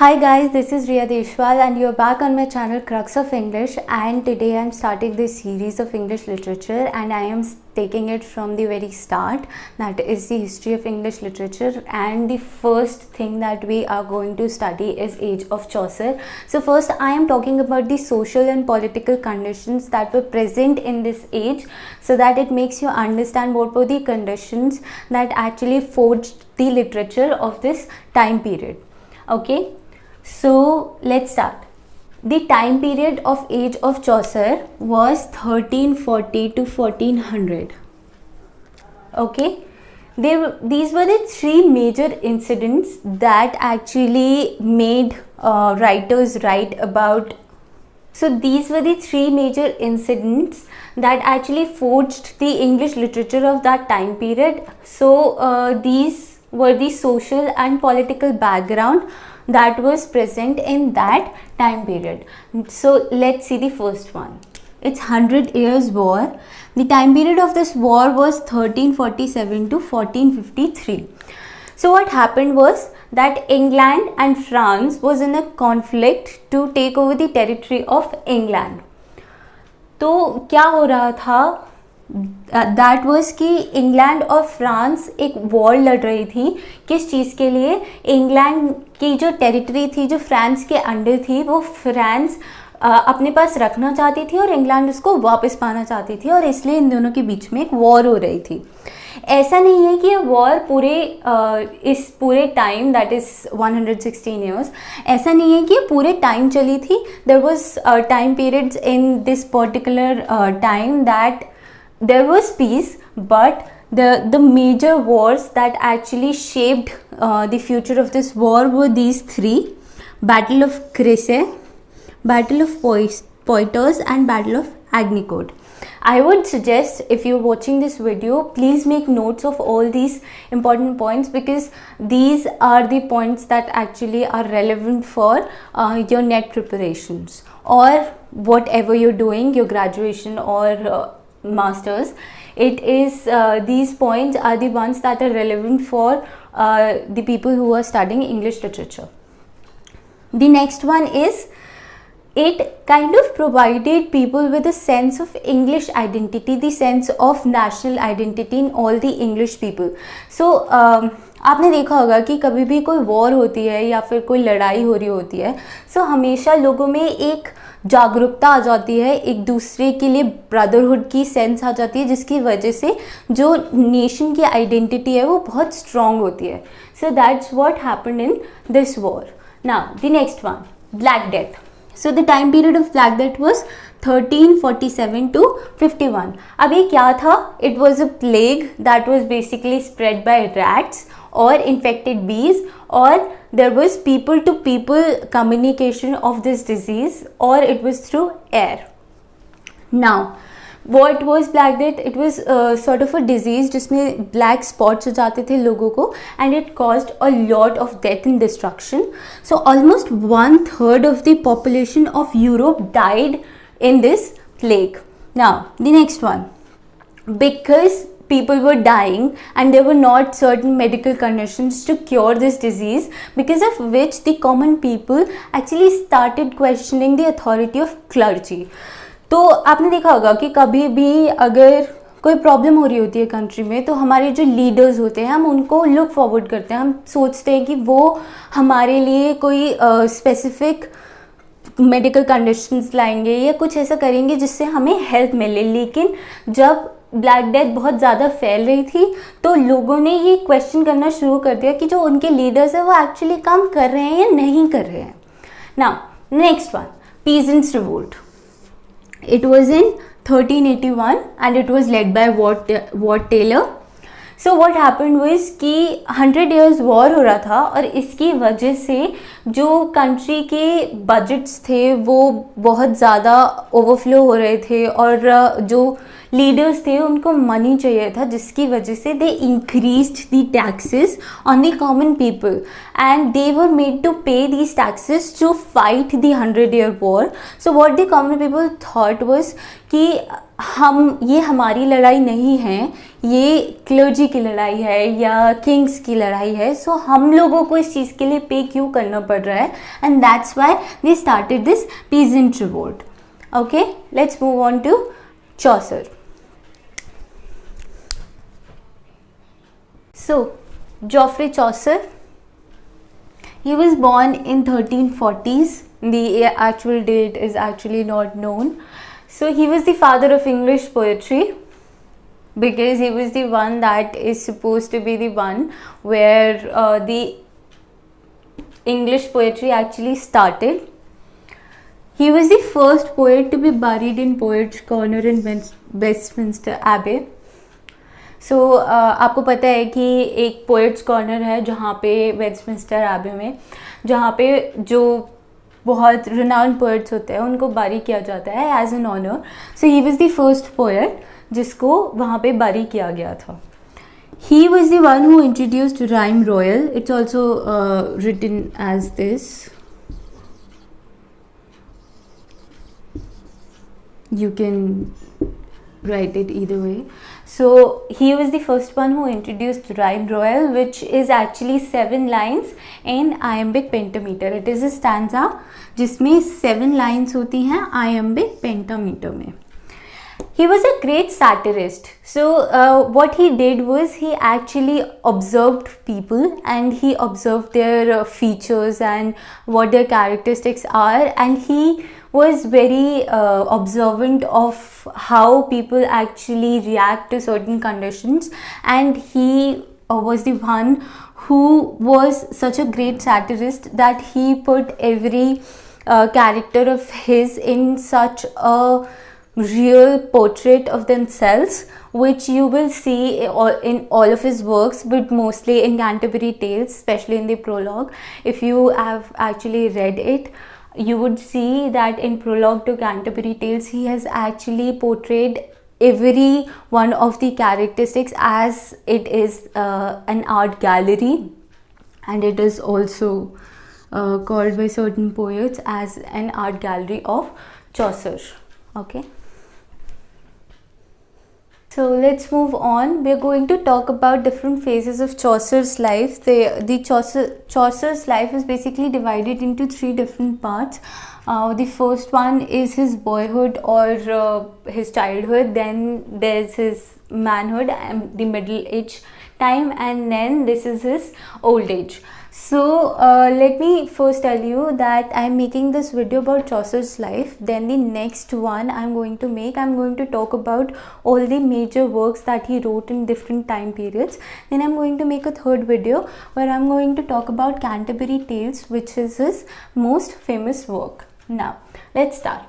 Hi guys, this is Riya Deshwal and you're back on my channel Crux of English, and today I'm starting this series of English literature and I am taking it from the very start, that is the history of English literature. And the first thing that we are going to study is Age of Chaucer. So first I am talking about the social and political conditions that were present in this age, so that it makes you understand what were the conditions that actually forged the literature of this time period. Okay, so let's start. The time period of Age of Chaucer was 1340 to 1400. Okay, these were the three major incidents that actually made writers write about. So these were the three major incidents that actually forged the English literature of that time period. So these were the social and political background that was present in that time period. So let's see the first one. It's 100 Years' War. The time period of this war was 1347 to 1453. So what happened was that England and France was in a conflict to take over the territory of England. तो क्या हो रहा था, that was कि England और France एक war लड़ रही थी. किस चीज़ के लिए? इंग्लैंड की जो टेरिटरी थी, जो फ्रांस के अंडर थी, वो फ्रांस अपने पास रखना चाहती थी और इंग्लैंड उसको वापस पाना चाहती थी, और इसलिए इन दोनों के बीच में एक वॉर हो रही थी. ऐसा नहीं है कि ये वॉर इस पूरे टाइम, दैट इज़ 116 ईयर्स, ऐसा नहीं है कि ये पूरे टाइम चली थी. There was time periods in this particular time that there was peace, but the major wars that actually shaped the future of this war were these three: Battle of Crécy, Battle of Poitiers, and Battle of Agnicourt. I would suggest, if you're watching this video, please make notes of all these important points, because these are the points that actually are relevant for your NET preparations or whatever you're doing, your graduation or masters. It is these points are the ones that are relevant for the people who are studying English literature. The next one is, it kind of provided people with a sense of English identity, the sense of national identity in all the English people. So आपने देखा होगा कि कभी भी कोई war होती है या फिर कोई लड़ाई हो रही होती है, सो हमेशा लोगों में एक जागरूकता आ जाती है, एक दूसरे के लिए ब्रदरहुड की सेंस आ जाती है, जिसकी वजह से जो नेशन की आइडेंटिटी है वो बहुत स्ट्रॉन्ग होती है. So that's what happened in this war. Now the next one, black death. So the time period of Black Death was 1347 to 51. अब ये क्या था? It was a plague that was basically spread by rats or infected bees, or there was people to people communication of this disease, or it was through air. Now what was Black Death? It was sort of a disease जिसमें black spots हो जाते थे लोगों को, and it caused a lot of death and destruction. So almost 1/3 of the population of Europe died in this plague. Now the next one, because people were dying and there were not certain medical conditions to cure this disease, because of which the common people actually started questioning the authority of clergy. तो आपने देखा होगा कि कभी भी अगर कोई problem हो रही होती है कंट्री में, तो हमारे जो लीडर्स होते हैं हम उनको लुक फॉरवर्ड करते हैं, हम सोचते हैं कि वो हमारे लिए कोई स्पेसिफिक मेडिकल कंडीशंस लाएंगे या कुछ ऐसा करेंगे जिससे हमें हेल्प मिले. लेकिन जब ब्लैक डेथ बहुत ज़्यादा फैल रही थी तो लोगों ने ये क्वेश्चन करना शुरू कर दिया कि जो उनके लीडर्स हैं वो एक्चुअली काम कर रहे हैं या नहीं कर रहे हैं. Now next one, peasants revolt. It was in 1381 and it was led by Wat Taylor. So what happened was कि 100 Years War हो रहा था, और इसकी वजह से जो कंट्री के बजट्स थे वो बहुत ज़्यादा ओवरफ्लो हो रहे थे, और जो लीडर्स थे, उनको मनी चाहिए था, जिसकी वजह से they increased the taxes on the common people and they were made to pay these taxes to fight the 100-year war. So what the common people thought was कि ये हमारी लड़ाई नहीं है, ये क्लर्जी की लड़ाई है या किंग्स की लड़ाई है, सो हम लोगों को इस चीज़ के लिए पे क्यों करना पड़ रहा है, and that's why they started this peasant revolt. Okay, let's move on to Chaucer. So Geoffrey Chaucer, he was born in 1340s. The actual date is actually not known. So he was the father of English poetry, because he was the one that is supposed to be the one where the English poetry actually started. He was the first poet to be buried in Poets' Corner in Westminster Abbey. So आपको पता है कि एक poets corner है जहाँ पे Westminster एबे में, जहाँ पे जो बहुत रिनाउंड पोएट्स होते हैं उनको बारी किया जाता है as an honour. So he was the first poet जिसको वहाँ पे बारी किया गया था. He was the one who introduced rhyme royal. It's also written as this. You can write it either way. So he was the first one who introduced rhyme royal, which is actually 7 lines in iambic pentameter. It is a stanza जिसमें 7 lines होती हैं iambic pentameter में. He was a great satirist. So what he did was he actually observed people and he observed their features and what their characteristics are, and he was very observant of how people actually react to certain conditions, and he was the one who was such a great satirist that he put every character of his in such a real portrait of themselves, which you will see in all of his works, but mostly in Canterbury Tales, especially in the prologue. If you have actually read it, you would see that in prologue to Canterbury Tales he has actually portrayed every one of the characteristics as it is an art gallery, and it is also called by certain poets as an art gallery of Chaucer. Okay, so let's move on. We're going to talk about different phases of Chaucer's life. Chaucer's life is basically divided into 3 different parts. The first one is his boyhood or his childhood, then there's his manhood and the middle age time, and then this is his old age. So let me first tell you that I'm making this video about Chaucer's life. Then the next one I'm going to talk about all the major works that he wrote in different time periods. Then I'm going to make a third video where I'm going to talk about Canterbury Tales, which is his most famous work. Now let's start.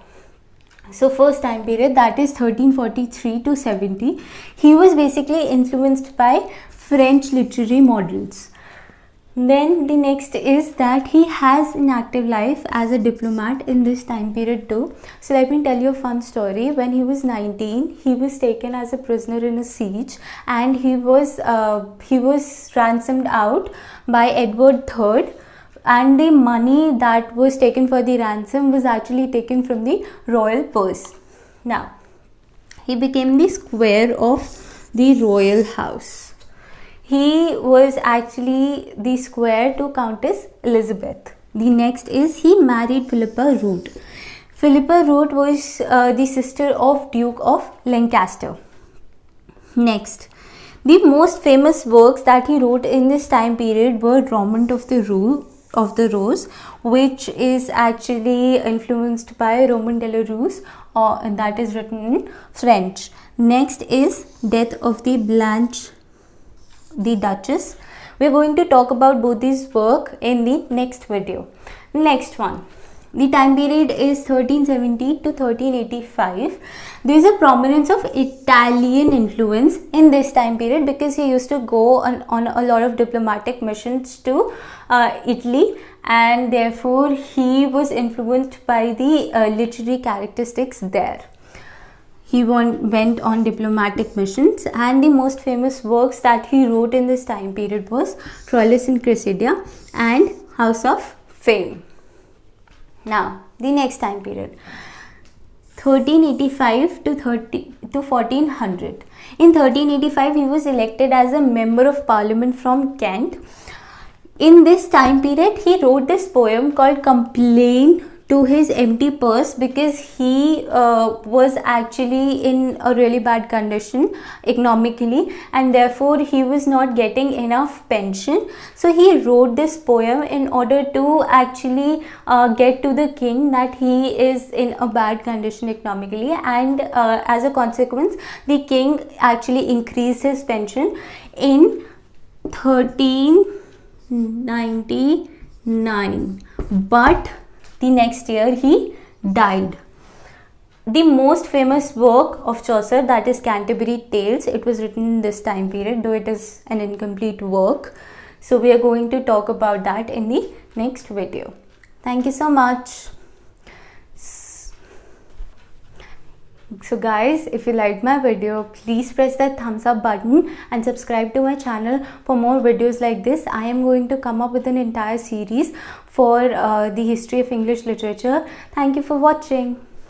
So first time period, that is 1343 to 70. He was basically influenced by French literary models. Then the next is that he has an active life as a diplomat in this time period too. So let me tell you a fun story. When he was 19, he was taken as a prisoner in a siege, and he was ransomed out by Edward III, and the money that was taken for the ransom was actually taken from the royal purse. Now he became the squire of the royal house. He was actually the squire to Countess Elizabeth. The next is he married Philippa Root. Philippa Root was the sister of Duke of Lancaster. Next, the most famous works that he wrote in this time period were Roman of the Rose, which is actually influenced by Roman de la Rose, and that is written in French. Next is Death of the Blanche the Duchess. We're going to talk about both these work in the next video. Next one, the time period is 1370 to 1385. There is a prominence of Italian influence in this time period because he used to go on a lot of diplomatic missions to Italy, and therefore he was influenced by the literary characteristics there. he went on diplomatic missions, and the most famous works that he wrote in this time period was Troilus and Cressida and House of Fame. Now, the next time period, 1385 to 1400. In 1385, he was elected as a member of parliament from Kent. In this time period, he wrote this poem called Complaint to His Empty Purse, because he was actually in a really bad condition economically, and therefore he was not getting enough pension. So he wrote this poem in order to actually get to the king that he is in a bad condition economically, and as a consequence the king actually increased his pension in 1399. But the next year he died. The most famous work of Chaucer, that is Canterbury Tales, it was written in this time period, though it is an incomplete work. So we are going to talk about that in the next video. Thank you so much. So guys, if you liked my video, please press that thumbs up button and subscribe to my channel for more videos like this. I am going to come up with an entire series for the history of English literature. Thank you for watching.